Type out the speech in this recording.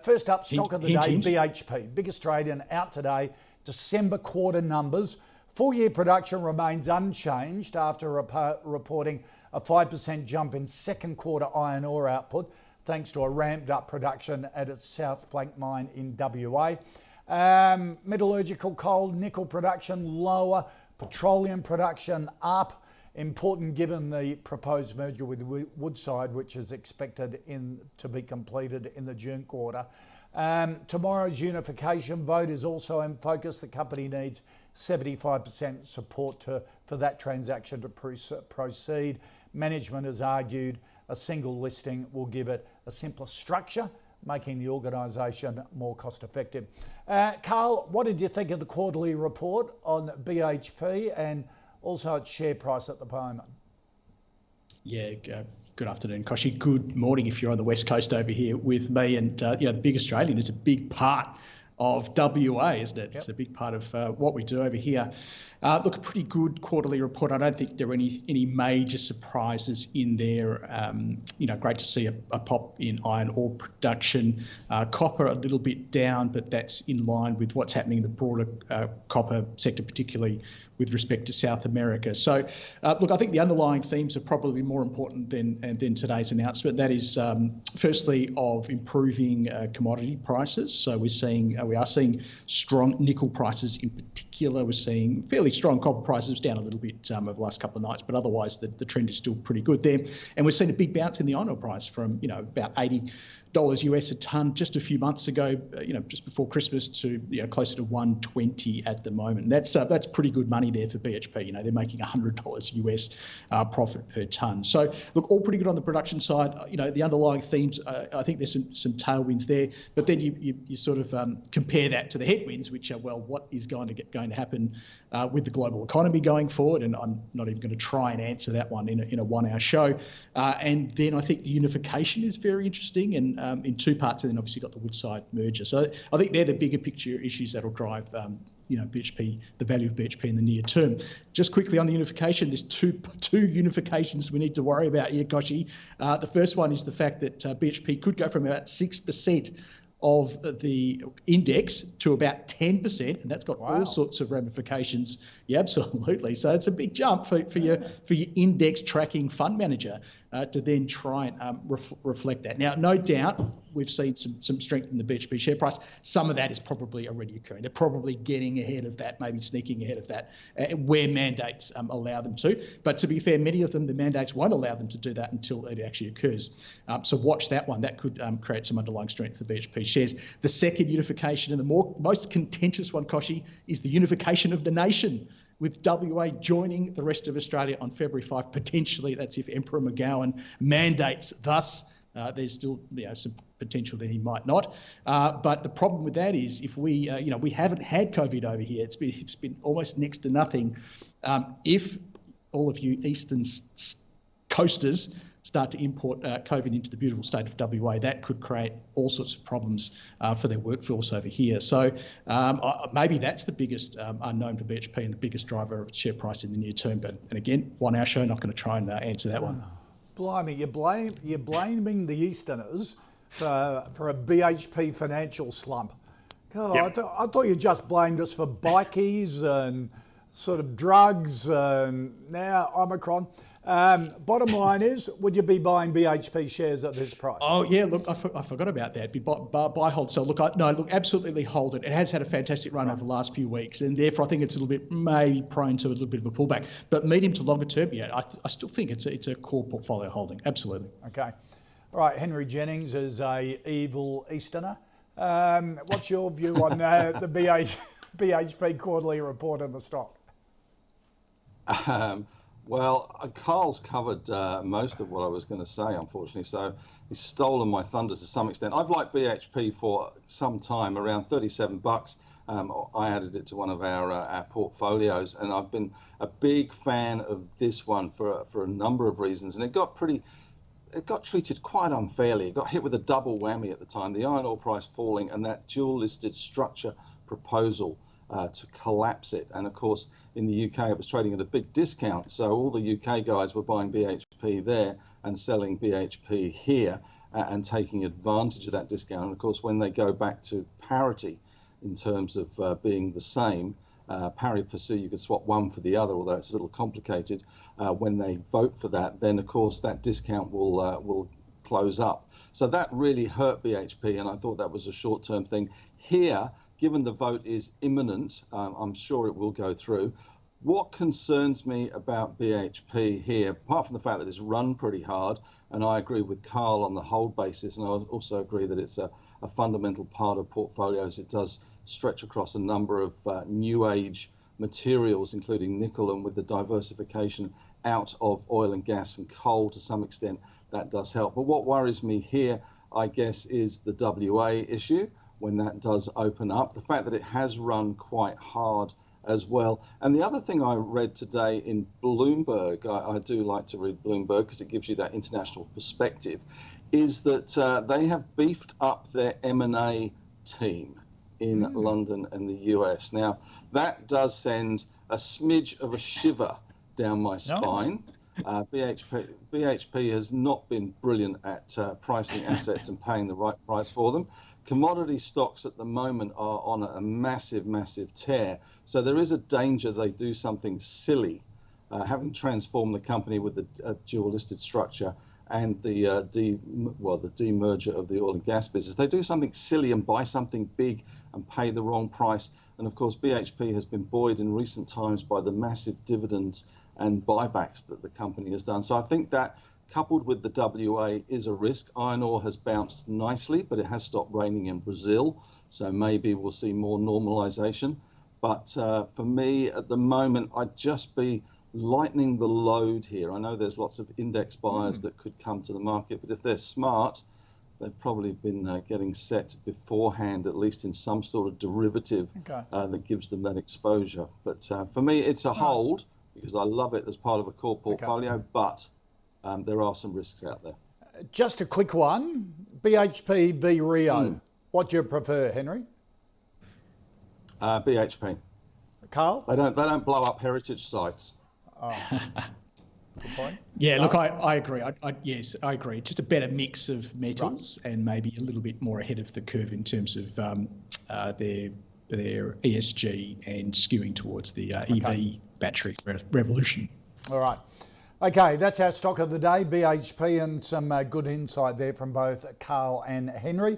First up, stock of the day, hint. BHP. Big Australian out today. December quarter numbers. Full-year production remains unchanged after reporting a 5% jump in second quarter iron ore output, thanks to a ramped up production at its South Flank mine in WA. Metallurgical coal, nickel production lower, petroleum production up. Important given the proposed merger with Woodside, which is expected to be completed in the June quarter. Tomorrow's unification vote is also in focus. The company needs 75% support for that transaction to proceed. Management has argued a single listing will give it a simpler structure, making the organisation more cost effective. Carl, what did you think of the quarterly report on BHP and also its share price at the moment? Yeah, good afternoon, Koshi. Good morning if you're on the West Coast over here with me. And, the Big Australian is a big part of WA, isn't it? Yep. It's a big part of what we do over here. Look, a pretty good quarterly report. I don't think there are any major surprises in there. Great to see a pop in iron ore production. Copper a little bit down, but that's in line with what's happening in the broader copper sector, particularly with respect to South America. So, look, I think the underlying themes are probably more important than today's announcement. That is, firstly, of improving commodity prices. So we are seeing strong nickel prices in particular. We're seeing fairly strong copper prices, down a little bit over the last couple of nights, but otherwise the trend is still pretty good there. And we're seeing a big bounce in the iron ore price from about $80 US a tonne just a few months ago, just before Christmas, to closer to 120 at the moment. That's pretty good money there for BHP. They're making $100 US profit per tonne. So look, all pretty good on the production side. The underlying themes, I think there's some tailwinds there, but then you sort of compare that to the headwinds, which are, well, what is going to happen with the global economy going forward? And I'm not even going to try and answer that one in a 1 hour show. And then I think the unification is very interesting, and in two parts, and then obviously got the Woodside merger. So I think they're the bigger picture issues that'll drive BHP, the value of BHP in the near term. Just quickly on the unification, there's two unifications we need to worry about here, Koshi. The first one is the fact that BHP could go from about 6% of the index to about 10%, and that's got all sorts of ramifications. Yeah, absolutely. So it's a big jump for your index tracking fund manager to then try and reflect that. Now, no doubt, we've seen some strength in the BHP share price. Some of that is probably already occurring. They're probably getting ahead of that, maybe sneaking ahead of that, where mandates allow them to. But to be fair, many of them, the mandates won't allow them to do that until it actually occurs. So watch that one. That could create some underlying strength for BHP shares. The second unification, and the most contentious one, Koshi, is the unification of the nation, with WA joining the rest of Australia on February 5, potentially. That's if Emperor McGowan mandates thus. There's still some potential that he might not. But the problem with that is, if we haven't had COVID over here, it's been almost next to nothing. If all of you eastern coasters start to import COVID into the beautiful state of WA, that could create all sorts of problems for their workforce over here. So maybe that's the biggest unknown for BHP and the biggest driver of its share price in the near term. And again, 1 hour show, not going to try and answer that one. Blimey, you're blaming the Easterners for a BHP financial slump. God, yep. I thought you just blamed us for bikies and sort of drugs and now Omicron. Bottom line is, would you be buying BHP shares at this price? Oh yeah, look, I forgot about that. Buy, hold, sell. Look, absolutely hold it. It has had a fantastic run over the last few weeks, and therefore I think it's a little bit maybe prone to a little bit of a pullback. But medium to longer term, yeah, I still think it's a core portfolio holding. Absolutely. Okay, all right. Henry Jennings is a evil Easterner. What's your view on the BHP quarterly report on the stock? Well, Carl's covered most of what I was going to say, unfortunately, so he's stolen my thunder to some extent. I've liked BHP for some time, around $37. I added it to one of our portfolios, and I've been a big fan of this one for a number of reasons. And it got treated quite unfairly. It got hit with a double whammy at the time, the iron ore price falling and that dual listed structure proposal to collapse it. And of course, in the UK, it was trading at a big discount. So all the UK guys were buying BHP there and selling BHP here. and taking advantage of that discount. And of course, when they go back to parity in terms of being the same, pari passu, you could swap one for the other, although it's a little complicated. When they vote for that, then of course that discount will close up. So that really hurt BHP, and I thought that was a short-term thing. Here, given the vote is imminent, I'm sure it will go through. What concerns me about BHP here, apart from the fact that it's run pretty hard, and I agree with Carl on the hold basis, and I also agree that it's a fundamental part of portfolios. It does stretch across a number of new age materials, including nickel, and with the diversification out of oil and gas and coal to some extent, that does help. But what worries me here, I guess, is the WA issue when that does open up. The fact that it has run quite hard as well. And the other thing I read today in Bloomberg, I do like to read Bloomberg because it gives you that international perspective, is that they have beefed up their M&A team in London and the US. Now, that does send a smidge of a shiver down my spine. BHP has not been brilliant at pricing assets and paying the right price for them. Commodity stocks at the moment are on a massive, massive tear. So there is a danger they do something silly, having transformed the company with the dual listed structure and the demerger of the oil and gas business. They do something silly and buy something big and pay the wrong price. And of course, BHP has been buoyed in recent times by the massive dividends and buybacks that the company has done. So I think that, coupled with the WA, is a risk. Iron ore has bounced nicely, but it has stopped raining in Brazil. So maybe we'll see more normalization. But for me, at the moment, I'd just be lightening the load here. I know there's lots of index buyers that could come to the market, but if they're smart, they've probably been getting set beforehand, at least in some sort of derivative that gives them that exposure. But for me, it's a hold because I love it as part of a core portfolio, but there are some risks out there. Just a quick one, BHP v Rio. What do you prefer, Henry? BHP. Carl? They don't blow up heritage sites. Good point. Yeah, look, I agree. Yes, I agree. Just a better mix of metals and maybe a little bit more ahead of the curve in terms of their ESG and skewing towards the EV battery revolution. All right. Okay, that's our stock of the day, BHP, and some good insight there from both Carl and Henry.